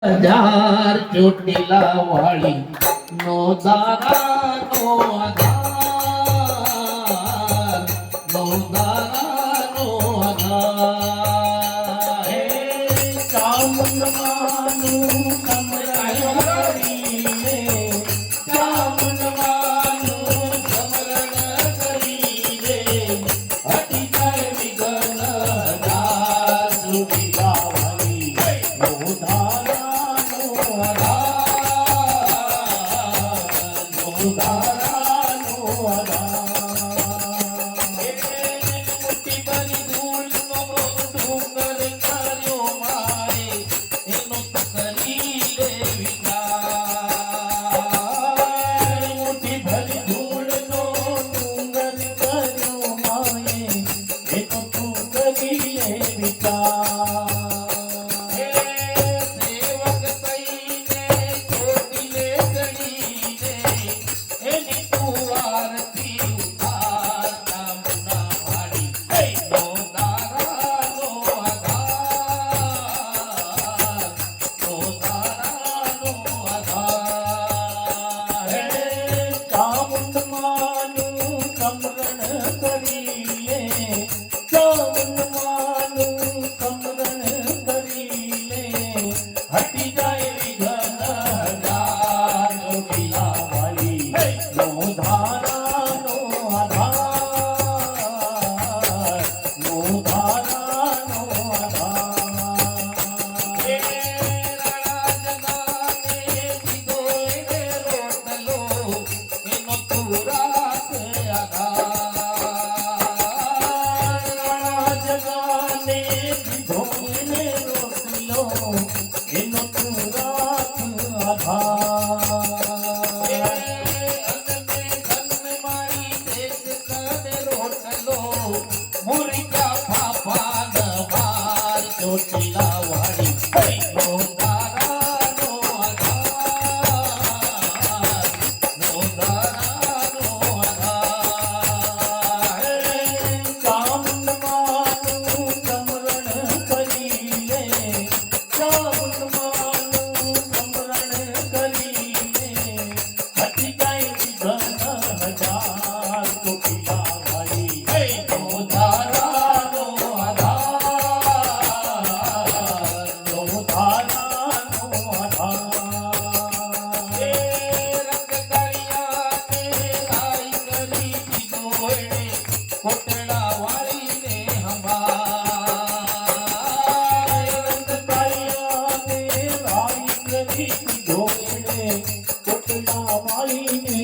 हजार ચોટીલા વાળી નો દારા નો આધાર નો દારા નો આધાર હે ચામુંડવાનું સમરણ કરીને ચામુંડવાનું સમરણ કરીને હટી જાય વિઘ્ન હજાર ચોટીલા વાળી નો દારા ચોટીલા વાળી નો દારા નો આધાર નો દારા નો આધાર ચામુંડવાનું સમરણ કરીને ચામુંડવાનું સમરણ કરીને હટી જાય વિઘ્ન હજાર ચોટીલા વાળી નો દારા નો કોટડા વાળી ને હમાર રંગ કાળિયા ને લાઈ કરી દીધો કોટડા વાળી ને